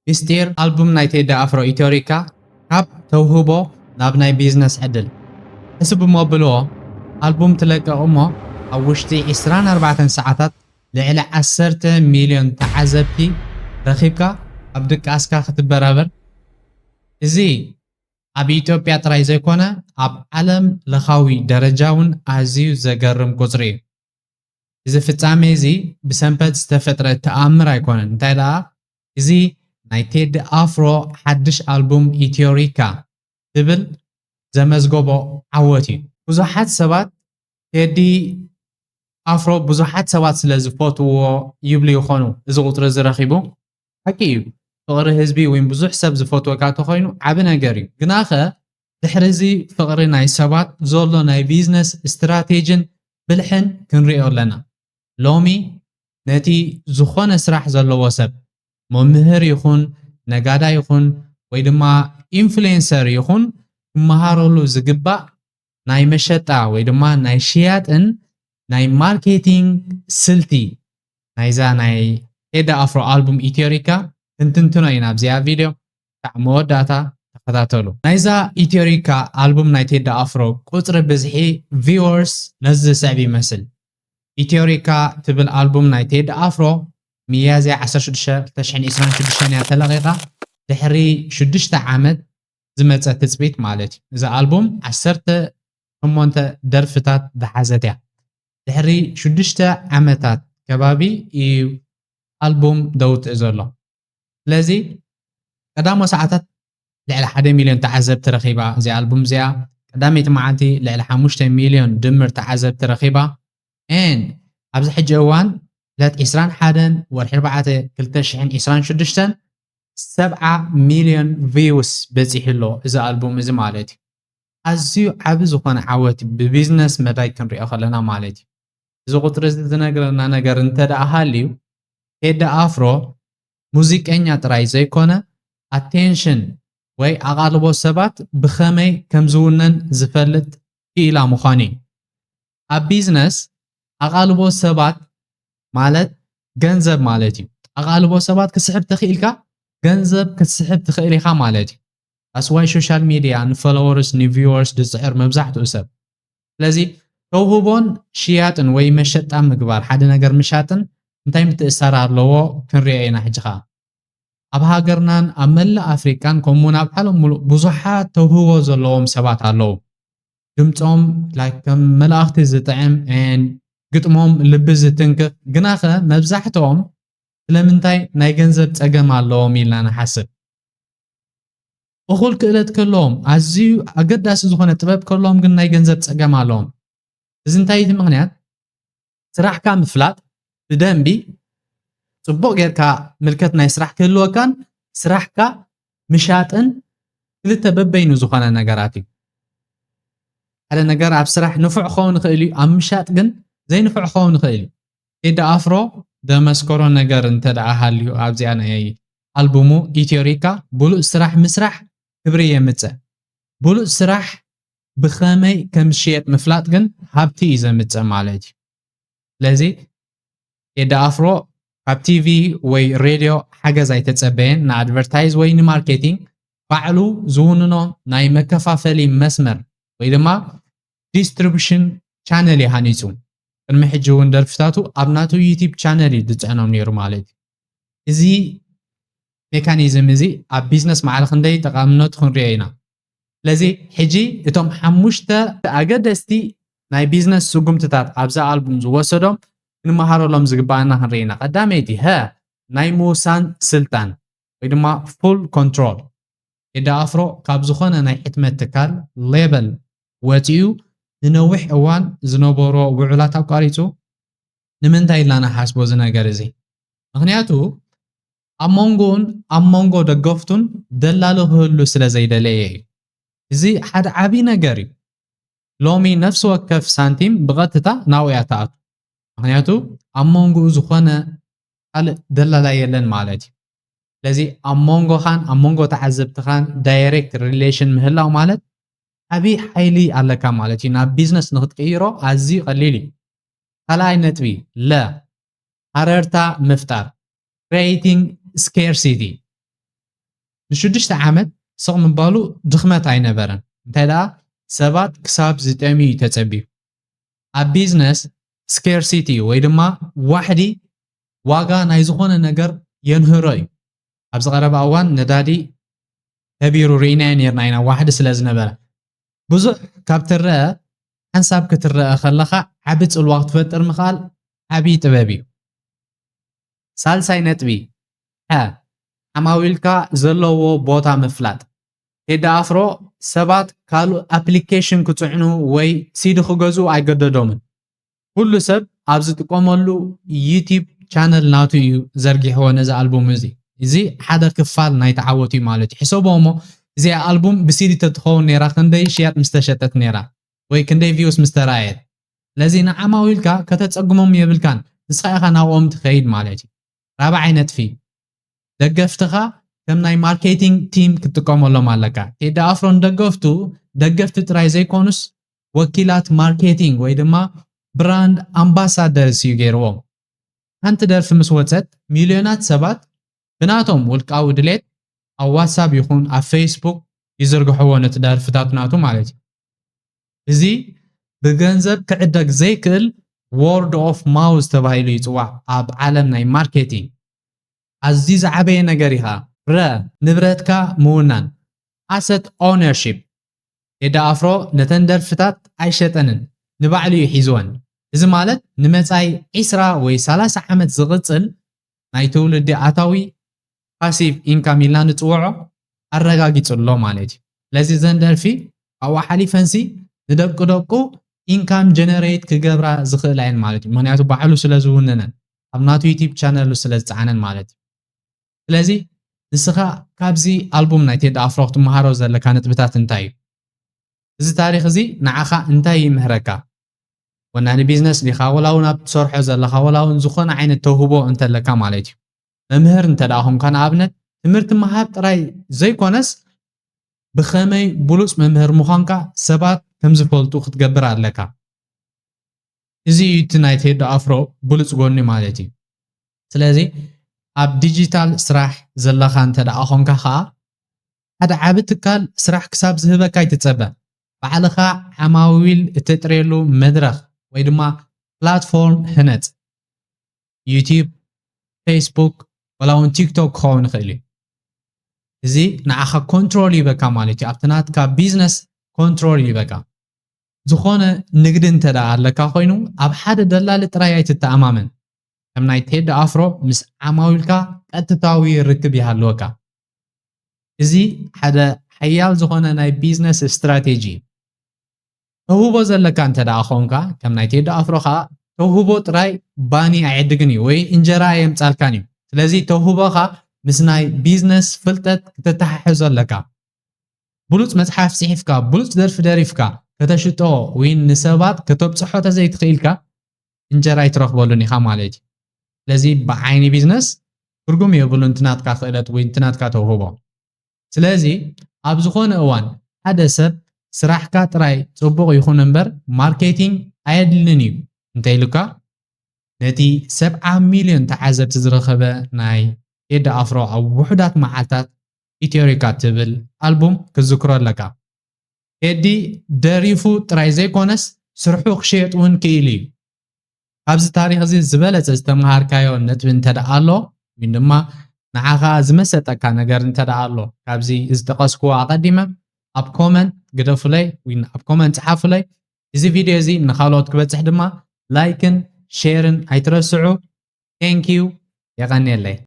ሚስጢር ኣልቡም ናይ ቴዲ ኣፍሮ ኢትዮሪካ ካብ ተውህቦ ናብ ናይ ቢዝነስ ዕድል ሕስብ ሞብልዎ ኣልቡም ትለቀቕ እሞ ኣብ ውሽጢ 24 ሰዓታት ልዕሊ 10 ሚልዮን ተዓዘብቲ ረኺብካ ኣብ ድቃስካ ክትበራበር እዚ ኣብ ኢትዮጵያ ጥራይ ዘይኮነ ኣብ ዓለም ለኻዊ ደረጃ እውን ኣዝዩ ዘገርም ቁፅሪ እዩ። እዚ ፍጻሜ እዚ ብሰንበት ዝተፈጥረ ተኣምር ኣይኮነን እንታይ ደኣ እዚ ናይ ቴዲ ኣፍሮ ሓድሽ ኣልቡም ኢትዮሪካ ዝብል ዘመዝገቦ ዓወት እዩ። ብዙሓት ሰባት ቴዲ ኣፍሮ ብዙሓት ሰባት ስለ ዝፈትውዎ ይብሉ ይኾኑ እዚ ቁፅሪ ዝረኺቡ ሓቂ እዩ። ፍቕሪ ህዝቢ ወይ ብዙሕ ሰብ ዝፈትወካ ተኾይኑ ዓብ ነገር እዩ። ግናኸ ድሕሪ እዚ ፍቕሪ ናይ ሰባት ዘሎ ናይ ቢዝነስ ስትራቴጅን ብልሕን ክንሪኦ ኣለና። ሎሚ ነቲ ዝኾነ ስራሕ ዘለዎ ሰብ መምህር ይኹን ነጋዳ ይኹን ወይ ድማ ኢንፍሉዌንሰር ይኹን ክመሃረሉ ዝግባእ ናይ መሸጣ ወይ ድማ ናይ ሽያጥን ናይ ማርኬቲንግ ስልቲ ናይዛ ናይ ቴዲ ኣፍሮ ኣልቡም ኢትዮሪካ እንትንትኖ ኢና ኣብዚኣ ቪድዮ ካብ መወዳእታ ተኸታተሉ። ናይዛ ኢትዮሪካ ኣልቡም ናይ ቴዲ ኣፍሮ ቁፅሪ ብዝሒ ቪወርስ ነዚ ዝስዕብ ይመስል። ኢትዮሪካ ትብል ኣልቡም ናይ ቴዲ ኣፍሮ ሚያዝያ 16 2026 እያ ተለቒቓ ድሕሪ 6 ዓመት ዝመፀ ትፅቢት ማለት እዩ። እዚ ኣልቡም 18 ደርፍታት ዝሓዘት እያ። ድሕሪ 6 ዓመታት ከባቢ እዩ ኣልቡም ደውፅእ ዘሎ። ስለዚ ቀዳሞ ሰዓታት ልዕሊ 1 ሚልዮን ተዓዘብቲ ረኺባ እዚ ኣልቡም እዚኣ ቀዳመይቲ መዓልቲ ልዕሊ 5 ሚልዮን ድምር ተዓዘብቲ ረኺባ ኣብዚ ሕጂ እዋን 21 ወርሒ 4 2026 70 ሚልዮን ቪውስ በፂሕሎ እዚ ኣልቡም እዚ ማለት እዩ። ኣዝዩ ዓብ ዝኾነ ዓወት ብቢዝነስ መዳይ ክንሪኦ ከለና ማለት እዩ። እዚ ቁፅሪ እዚ ዝነግረና ነገር እንተደኣ ሃልዩ ቴዲ ኣፍሮ ሙዚቀኛ ጥራይ ዘይኮነ ኣቴንሽን ወይ ኣቓልቦ ሰባት ብኸመይ ከም ዝውነን ዝፈልጥ ክኢላ ምዃኑ እዩ። ኣብ ቢዝነስ ኣቓልቦ ሰባት ማለት ገንዘብ ማለት እዩ። ኣቓልቦ ሰባት ክስሕብ ተኽኢልካ ገንዘብ ክትስሕብ ትኽእል ኢኻ ማለት እዩ። ኣስዋይ ሶሻል ሚድያ ንፎሎወርስ ንቪወርስ ዝፅዕር መብዛሕትኡ ሰብ። ስለዚ ተውህቦን ሽያጥን ወይ መሸጣ ምግባር ሓደ ነገር ምሻጥን እንታይ ምትእስሳር ኣለዎ ክንሪኦ ኢና ሕጂ ኸ ኣብ ሃገርናን ኣብ መላእ ኣፍሪካን ከምኡውን ኣብ ዓለም ሙሉእ ብዙሓት ተውህቦ ዘለዎም ሰባት ኣለዉ። ድምፆም ከም መላእኽቲ ዝጥዕም ግጥሞም ልቢ ዝትንክፍ ግናኸ መብዛሕትኦም ስለምንታይ ናይ ገንዘብ ፀገም ኣለዎም ኢልና ንሓስብ። እኹል ክእለት ከለዎም ኣዝዩ ኣገዳሲ ዝኾነ ጥበብ ከለዎም ግን ናይ ገንዘብ ፀገም ኣለዎም። እዚ እንታይ እቲ ምክንያት ስራሕካ ምፍላጥ ብደንቢ ጽቡቕ ጌርካ ምልከት ናይ ስራሕ ክህልወካን ስራሕካ ምሻጥን ክልተ በበይኑ ዝኾነ ነገራት እዩ። ሓደ ነገር ኣብ ስራሕ ንፉዕ ክኸውን ይኽእል እዩ፣ ኣብ ምሻጥ ግን ዘይንፉዕ ክኸውን ይኽእል እዩ። ቴዲ ኣፍሮ ዘመስከሮ ነገር እንተደኣ ሃልዩ ኣብዚኣ ናይ ኣልቡሙ ኢትዮሪካ ብሉእ ስራሕ ምስራሕ ክብሪ የምፅእ፣ ብሉእ ስራሕ ብኸመይ ከም ዝሽየጥ ምፍላጥ ግን ሃብቲ እዩ ዘምፅእ ማለት እዩ። ስለዚ ቴዲ ኣፍሮ ካብ ቲቪ ወይ ሬድዮ ሓገዝ ኣይተፀበየን ንኣድቨርታይዝ ወይ ንማርኬቲንግ ባዕሉ ዝውንኖ ናይ መከፋፈሊ መስመር ወይ ድማ ዲስትሪቡሽን ቻነል እዩ ሃኒፁ። ቅድሚ ሕጂ እውን ደርፍታቱ ኣብ ናቱ ዩቲብ ቻነል እዩ ዝፅዕኖም ነይሩ ማለት እዩ። እዚ ሜካኒዝም እዚ ኣብ ቢዝነስ መዓል ክንደይ ጠቃምነቱ ክንሪኦ ኢና። ስለዚ ሕጂ እቶም 5 ኣገደስቲ ናይ ቢዝነስ ስጉምትታት ኣብዛ ኣልቡም ዝወሰዶም ክንመሃረሎም ዝግባአና ክንርኢ ኢና። ቀዳመይቲ ናይ ምውሳን ስልጣን ወይ ድማ ፉል ኮንትሮል። ቴዲ ኣፍሮ ካብ ዝኾነ ናይ ሕትመት ትካል ሌበል ወፂኡ ንነዊሕ እዋን ዝነበሮ ውዕላት ኣቋሪፁ ንምንታይ ኢልና ንሓስቦ እዚ ነገር እዚ? ምክንያቱ ኣብ መንጎን ኣብ መንጎ ደገፍቱን ደላሎ ክህሉ ስለ ዘይደለየ እዩ። እዚ ሓደ ዓብይ ነገር እዩ። ሎሚ ነፍሲ ወከፍ ሳንቲም ብቐጥታ ናብኡ እያ ተኣቱ። ምክንያቱ ኣብ መንጎኡ ዝኾነ ካልእ ደላላ የለን ማለት እዩ። ስለዚ ኣብ መንጎኻን ኣብ መንጎ ተዓዘብትኻን ዳይሬክት ሪሌሽን ምህላው ማለት ዓብይ ሓይሊ ኣለካ ማለት እዩ። ናብ ቢዝነስ ንክትቅይሮ ኣዝዩ ቀሊል እዩ። ካልኣይ ነጥቢ ሃረርታ ምፍጣር creating scarcity ንሽዱሽተ ዓመት ስቕ ምባሉ ድኽመት ኣይነበረን እንታይ ደኣ ሰባት ክሳብ ዝጠምዩ ተጸቢዩ ኣብ ቢዝነስ ስኬርሲቲ ወይ ድማ ዋሕዲ ዋጋ ናይ ዝኾነ ነገር የንህሮ እዩ ኣብዚ ቀረባ እዋን ነዳዲ ከቢሩ ርኢና ነርና ኢና ዋሕዲ ስለ ዝነበረ ብዙሕ ካብ ትረአ ሓንሳብ ክትረአ ከለኻ ዓቢ ጽልዋ ክትፈጥር ምኽኣል ዓብዪ ጥበብ እዩ ሳልሳይ ነጥቢ ዓማዊልካ ዘለዎ ቦታ ምፍላጥ ቴዲ ኣፍሮ ሰባት ካልእ ኣፕሊኬሽን ክጽዕኑ ወይ ሲዲ ክገዝኡ ኣይገደዶምን ኩሉ ሰብ ኣብ ዝጥቀመሉ ዩቲዩብ ቻነል ናቱ እዩ ዘርጊሕዎ ነዚ ኣልቡም እዚ ሓደ ክፋል ናይ ተዓወቱ እዩ ማለት እዩ ሕሰቦ እሞ እዚ ኣልቡም ብሲዲ ተትኸውን ነይራ ክንደይ ሽያጥ ምስ ተሸጠት ነይራ ወይ ክንደይ ቪውስ ምስ ተራእየት ስለዚ ንዓማዊልካ ከተጸግሞም የብልካን ንስኻ ኢኻ ናብኦም ትኸይድ ማለት እዩ ራብዓይ ነጥቢ ደገፍትኻ ከም ናይ ማርኬቲንግ ቲም ክትጥቀመሎም ኣለካ ቴዲ ኣፍሮ ደገፍቲ ጥራይ ዘይኮኑስ ወኪላት ማርኬቲንግ ወይ ድማ ብራንድ ኣምባሳደርስ እዩ ገይርዎም ሓንቲ ደርፊ ምስ ወፀት ሚልዮናት ሰባት ብናቶም ውልቃዊ ድሌት ኣብ ዋትሳፕ ይኹን ኣብ ፌስቡክ ይዝርግሕዎ ነቲ ደርፍታት ናቱ ማለት እዩ እዚ ብገንዘብ ክዕደግ ዘይክእል word of mouth ተባሂሉ ይጽዋዕ ኣብ ዓለም ናይ ማርኬቲንግ ኣዝዩ ዝዓበየ ነገር ኢኻ ንብረትካ ምውናን asset ownership ቴዲ ኣፍሮ ነተን ደርፍታት ኣይሸጠንን ንባዕሉ እዩ ሒዝወን እዚ ማለት ንመጻይ 20 ወይ 30 ዓመት ዝቕጽል ናይ ትውልዲ ኣታዊ ፓሲቭ ኢንካም ኢልና ንጽውዖ ኣረጋጊጹሎ ማለት እዩ ስለዚ ዘን ደርፊ ኣብኡ ሓሊፈንሲ ንደቁ ኢንካም ጀነሬት ክገብራ ዝኽእል እየን ማለት እዩ ምክንያቱ ባዕሉ ስለ ዝውነነን ኣብ ናቱ ዩቲዩብ ቻነሉ ስለ ዝፀዓነን ማለት እዩ ስለዚ ንስኻ ካብዚ ኣልቡም ናይ ቴዲ ኣፍሮ ክትመሃሮ ዘለካ ነጥብታት እንታይ እዩ እዚ ታሪክ እዚ ንዓኻ እንታይ ይምህረካ ወናኒ ቢዝነስ ዲኻ ወላው ናብ ትሰርሖ ዘለካ ወላው ዝኾነ ዓይነት ተውህቦ እንተለካ ማለት እዩ መምህር እንተደኣ ኮንካ ንኣብነት ትምህርቲ ምሃብ ጥራይ ዘይኮነስ ብኸመይ ብሉፅ መምህር ምዃንካ ሰባት ከም ዝፈልጡ ክትገብር ኣለካ እዚ እቲ ናይ ቴዲ ኣፍሮ ብሉፅ ጎኒ ማለት እዩ ስለዚ ኣብ ዲጂታል ስራሕ ዘለካ እንተደኣ ኮንካ ከዓ ሓደ ዓቢ ትካል ስራሕ ክሳብ ዝህበካ ይትፀበ ባዕልኻ ዓማዊል እትጥርየሉ መድረኽ ወይ ድማ ፕላትፎርም ህነፅ ዩቲዩብ ፌስቡክ ወላውን ቲክቶክ ክኸውን ይኽእል እዩ እዚ ንዓኻ ኮንትሮል ይበካ ማለት እዩ ኣብቲ ናትካ ቢዝነስ ኮንትሮል ይበካ ዝኾነ ንግዲ እንተደኣ ኣለካ ኮይኑ ኣብ ሓደ ደላሊ ጥራይ ኣይትተኣማመን ከም ናይ ቴዲ ኣፍሮ ምስ ዓማዊልካ ቀጥታዊ ርክብ ይሃለወካ እዚ ሓደ ሓያል ዝኾነ ናይ ቢዝነስ ስትራቴጂ ተውህቦ ዘለካ እንተደኣ ኮንካ ከም ናይ ቴዲ ኣፍሮ ከዓ ተውህቦ ጥራይ ባኒ ኣይዕድግን እዩ ወይ እንጀራ የምፃልካን እዩ ስለዚ ተውህቦኻ ምስ ናይ ቢዝነስ ፍልጠት ክትተሓሕዞ ኣለካ ብሉፅ መፅሓፍ ፅሒፍካ ብሉፅ ደርፊ ደሪፍካ ከተሽጦ ወይ ንሰባት ከተብፅሖ ተዘይትኽኢልካ እንጀራ ይትረኽበሉን ኢኻ ማለት እዩ ስለዚ ብዓይኒ ቢዝነስ ትርጉም የብሉ እንትናትካ ክእለት ወይ እንትናትካ ተውህቦ ስለዚ ኣብ ዝኾነ እዋን ሓደ ሰብ ስራሕካ ጥራይ ጽቡቕ ይኹን እምበር ማርኬቲንግ ኣየድልን እዩ እንተይሉካ ነቲ 70 ሚልዮን ተዓዘብቲ ዝረኸበ ናይ ቴዲ ኣፍሮ ኣብ ውሕዳት መዓልታት ኢትዮሪካ ትብል ኣልቡም ክዝክሮ ኣለካ ቴዲ ደሪፉ ጥራይ ዘይኮነስ ስርሑ ክሸየጥ እውን ክኢሉ እዩ ኣብዚ ታሪክ እዚ ዝበለፀ ዝተምሃርካዮ ነጥቢ እንተደኣ ኣሎ ወይ ድማ ንዓኻ ዝመሰጠካ ነገር እንተደኣ ኣሎ ካብዚ ዝጠቐስክዎ ኣቐዲመ ኣብ ኮመንት ግደፉለይ ወይ ኣብ ኮመንት ጽሓፉለይ እዚ ቪድዮ እዚ ንኻልኦት ክበፅሕ ድማ ላይክን ሼርን ኣይትረስዑ ቴንክ ዩ የቐኒየለይ